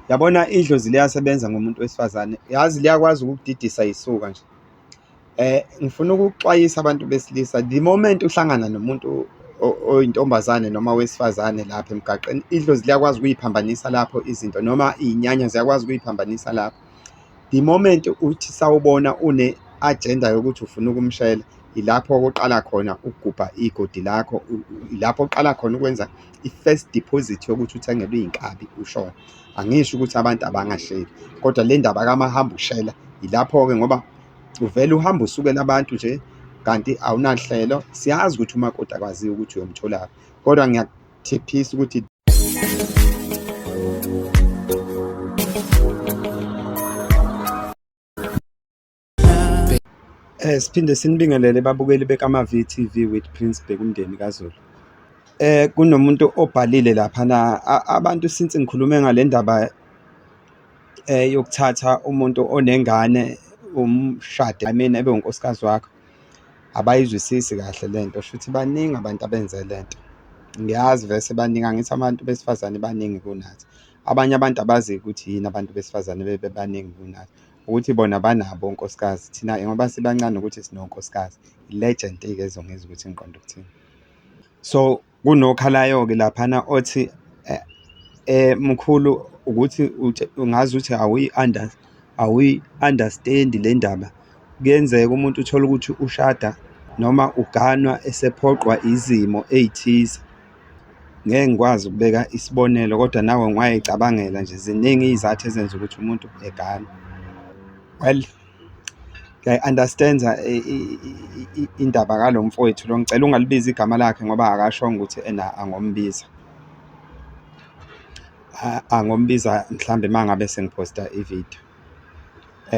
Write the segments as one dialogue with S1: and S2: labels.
S1: Yabona idlozi liyasebenza ngomuntu wesifazane, yazi liyakwazi ukukudidisa yisuka nje. Ngifuna ukuxwayisa abantu besilisa, the moment uhlangana nomuntu oyintombazane noma wesifazane lapha emgaqeni, idlozi liyakwazi ukuyiphambanisa lapho izinto, noma iy'nyanya ziyakwazi ukuyiphambanisa lapho. The moment uthi sawubona une-agenda yokuthi ufuna ukumshela, ilapho oqala khona ukugubha igodi lakho, ilapho oqala khona ukwenza i-first deposit yokuthi uthengelwe iy'nkabi ushona. Angisho ukuthi abantu abangasheli, kodwa le ndaba kamahamba ushela, ilapho-ke ngoba uvele uhambe usukela abantu nje, kanti awunahlelo. Siyazi ukuthi umakoti akwaziyo ukuthi uyomtholaphi, kodwa ngiyakuthiphisa ukuthi siphinde sinibingelele babukeli bekama-VTV with Prince Bheka umndeni kaZulu. Kunomuntu obhalile laphana, abantu since ngikhulume ngale ndaba yokuthatha umuntu onengane umshade, I mean ebe unkosikazi wakho, abayizwisisi kahle lento. Shuthi baningi abantu abenze lento, ngiyazi vese baningi, angithi abantu besifazane baningi kunathi. Abanye abantu abazi ukuthi yini abantu besifazane bebe baningi kunathi, ukuthi bona banabo onkosikazi, thina ngoba sibancane ukuthi sinonkosikazi. I-legend-ke ezongeza ukuthi ngiqonde ukuthini. So kunokhalayo-ke laphana othi mkhulu, ukuthi ungazi ukuthi awuyi-understand-i le ndaba. Kuyenzeka umuntu uthole ukuthi ushada noma uganwa esephoqwa izimo ey'thize. Ngeke ngikwazi ukubeka isibonelo, kodwa nawe ungay'cabangela nje, ziningi iy'zathu ezenza ukuthi umuntu eganwe. Well, ngiyayi-understand-a indaba kalo mfowethu lo, ngicela ungalibizi igama lakhe ngoba akashongo ukuthi angombiza. Angombiza mhlambe uma ngabe sengiphosta ividiyo.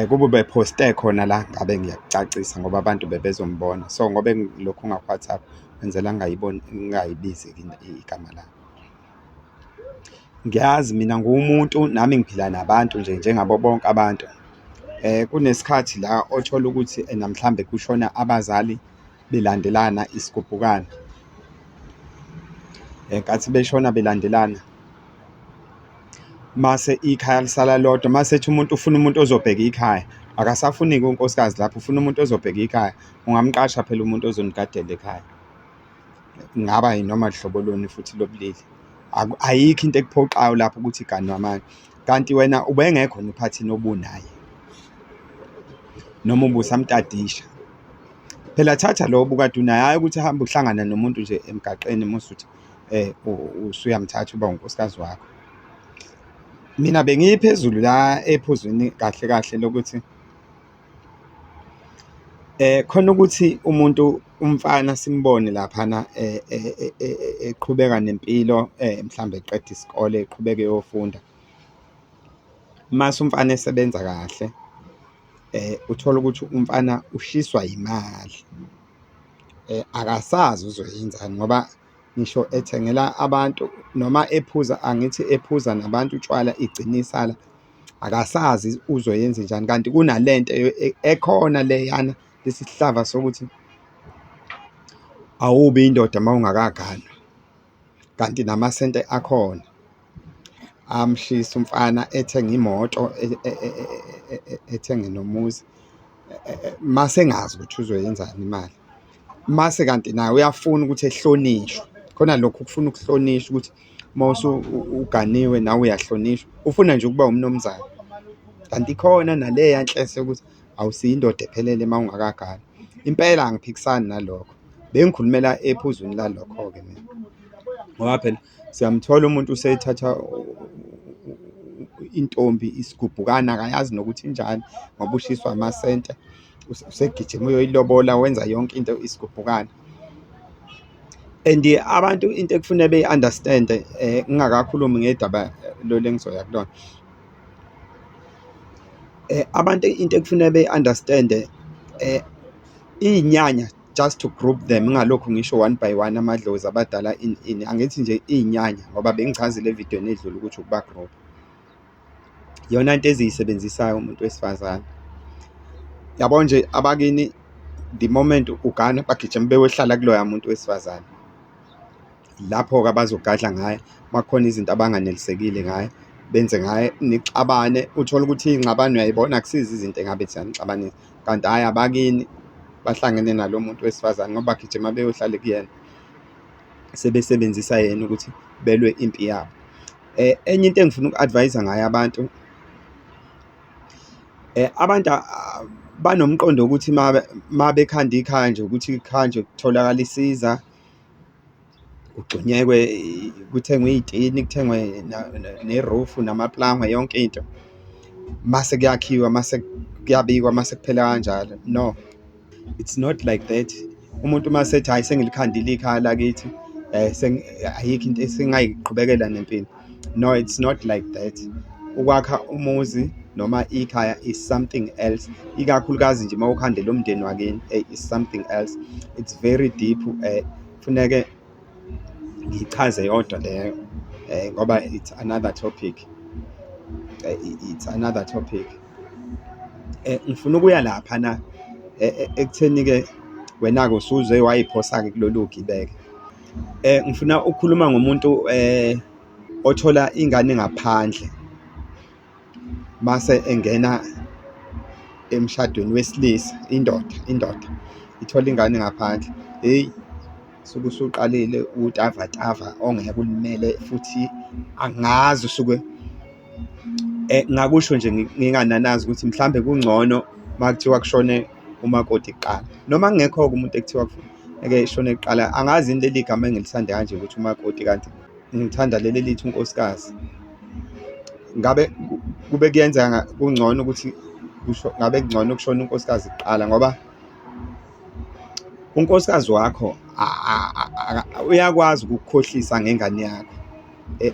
S1: Kube bephoste khona la ngabe ngiyakucacisa ngoba abantu bebezombona. So ngoba lokhu ungakhu-WhatsApp, kwenzela ngingayibizi igama lami. Ngiyazi mina nguwumuntu, nami ngiphila nabantu nje njengabo bonke abantu. Kunesikhathi la othola ukuthi mhlambe kushona abazali belandelana isigubhukana. Nkathi beshona belandelana, mase ikhaya lisala lodwa, mase ethi umuntu ufuna umuntu ozobheka ikhaya, akasafuni-ke unkosikazi lapho, ufuna umuntu ozobheka ikhaya. Ungamqasha phela umuntu ozonigadela ekhaya, ngaba yinoma hlobo luni futhi lobulili. Ayikho into ekuphoqayo lapho ukuthi iganwe amanye, kanti wena ubengekho uphathini obunaye, noma ubusamtadisha. Phela thatha lo bukade unaye, hhayi ukuthi hamba uhlangana nomuntu nje emgaqeni musuthi usuyamthatha uba unkosikazi wakho. Mina bengiphezulu la ephuzwini kahle kahle lokuthi khona ukuthi umuntu, umfana simbone laphana eqhubeka nempilo, mhlambe eqeda isikole, eqhubeke eyofunda. Mase umfana esebenza kahle, uthola ukuthi umfana ushiswa imali, akasazi uzoyenzani ngoba ngisho ethengela abantu noma ephuza, angithi ephuza nabantu utshwala, igcine isala, akasazi uzoyenza njani. Kanti kunalento ekhona leyana, lesi sihlava sokuthi awubi indoda uma ungakaganwa, kanti namasente akhona. Amshisa umfana, ethenge imoto, ethenge nomuzi, mase engazi ukuthi uzoyenzani imali. Mase kanti naye uyafuna ukuthi ehlonishwe, khona lokhu ukufuna ukuhlonishwa, ukuthi uma uganiwe nawe uyahlonishwa, ufuna nje ukuba umnumzane. Kanti khona naleya nhleso yokuthi awusiyo indoda ephelele uma ungakaganwa. Impela angiphikisani nalokho, bengikhulumela ephuzwini lalokho-ke mina, ngoba phela siyamthola umuntu useyithatha intombi isigubhukana, akayazi nokuthi injani ngoba ushiswa amasente, usegijima uyoyilobola, wenza yonke into isigubhukana. And abantu into ekufune beyi-understand-e, ngingakakhulumi ngedaba lolu engizoya kulona, abantu into ekufune beyi-understand-e, iy'nyanya, just to group them, ngalokhu ngisho one by one, amadlozi abadala ini, angithi nje iy'nyanya ngoba bengichazile evidiyweni edlule ukuthi ukuba group. Iyona nto eziyisebenzisayo umuntu wesifazane. Yabo nje abakini, the moment ugana bagijima beyohlala kuloya muntu wesifazane. Lapho-ke abazogadla ngayo, uma kukhona izinto abanganelisekile ngayo, benze ngayo nixabane, uthole ukuthi iy'ngxabano uyayibona akusizi izinto engabe ziyanixabanisa, kanti hhayi abakini bahlangene nalo muntu wesifazane ngoba bagijima beyohlala kuyena, sebesebenzisa yena ukuthi belwe impi yabo. Enye into engifuna uku-advise-a ngayo abantu, abantu banomqondo wokuthi ma bekhanda ikhaya nje ukuthi ikhaya nje kutholakala isiza, kugxunyekwe, kuthengwe iy'tini, kuthengwe nerufu namaplangwe, yonke into, mase kuyakhiwa, mase kuyabikwa, mase kuphela kanjalo. No, it's not like that. Umuntu uma sethi hhayi sengilikhandile ikhaya lakithi, ayikho into esengayiqhubekela nempilo. No, it's not like that. Ukwakha umuzi noma ikhaya is something else, ikakhulukazi nje uma ukhandela umndeni wakini, is something else. It's very deep. Funeke ngichaze yodwa leyo ngoba it's another topic. It's another topic. Ngifuna ukuya laphana ekutheni-ke wena-ke usuze wayiphosa-ke kulolu gibeke. Ngifuna ukukhuluma ngomuntu othola ingane ngaphandle mase engena emshadweni wesilisa, indoda ithola ingane ngaphandle. Hheyi, suke usuqalile utavatava ongeke ulimele futhi angazi usuke ngakusho nje ngingananazi ukuthi mhlambe kungcono uma kuthiwa kushone umakoti kuqala, noma kungekho-ke umuntu ekuthiwa eke shone kuqala. Angazi yini leli gama engilithanda kanje ukuthi umakoti, kanti ngithanda leli lithi unkosikazi. Ngabe kube kuyenzeka kungcono ukuthi ngabe kungcono kushona unkosikazi kuqala, ngoba unkosikazi wakho uyakwazi ukukukhohlisa ngengane yakho,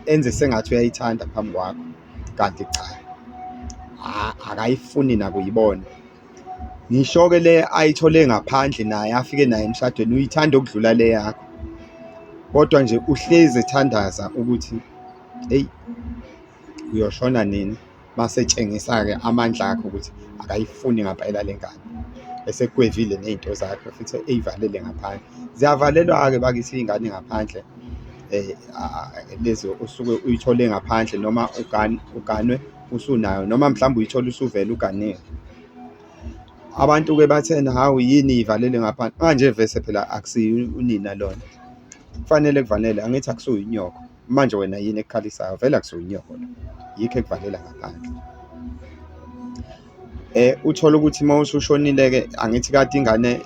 S1: enze sengathi uyayithanda phambi kwakho, kanti cha, akayifuni nakuyibona. Ngisho-ke le ayithole ngaphandle naye afike naye emshadweni uyithanda okudlula le yakho, kodwa nje uhlezi ethandaza ukuthi eyi uyoshona nini, mase etshengisa-ke amandla akho ukuthi akayifuni ngampela le ngane, bese kugwevile ney'nto zakhe futhi ey'valele ngaphandle. Ziyavalelwa-ke bakithi iy'ngane ngaphandle, lezi usuke uyithole ngaphandle, noma uganwe usunayo, noma mhlawumbe uyithole usuvele uganiwe. Abantu-ke bathena, hawu yini ivalele ngaphandle? Manje vese phela akusiyo unina lona, kufanele kuvalele. Angithi akusiyo inyoko, manje wena yini ekukhalisayo? Vele akusiyo inyoko lo, yikho ekuvalela ngaphandle. Uthole ukuthi uma usushonile-ke, angithi kade ingane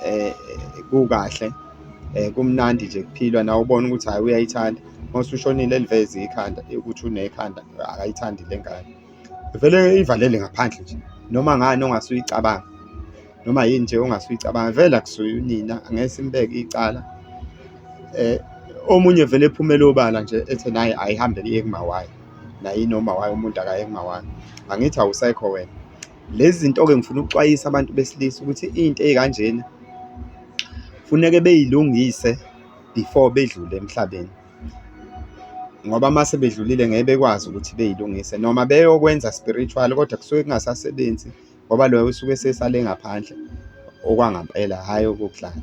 S1: kukahle, kumnandi nje kuphilwa, nawe ubona ukuthi hhayi uyayithanda. Uma usushonile liveze ikhanda ukuthi unekhanda akayithandi le ngane, vele ivalele ngaphandle nje, noma ngani ongasuyicabanga, noma yini nje ongasuyicabanga, vele akusuye unina, angeke simbeke icala. Omunye vele ephumela obala nje ethi naye ayihambe iye kumawayo, naye inomawayo, umuntu akaye kumawayo. Angithi awusekho wena. Lezi zinto-ke ngifuna ukuxwayisa abantu besilisa ukuthi into ey'kanjena funeke bey'lungise before bedlule emhlabeni, ngoba mase bedlulile ngeke bekwazi ukuthi bey'lungise, noma beyokwenza spiritual kodwa kusuke kungasasebenzi ngoba loyo usuke sesale ngaphandle okwangampela, hhayi okokudlala.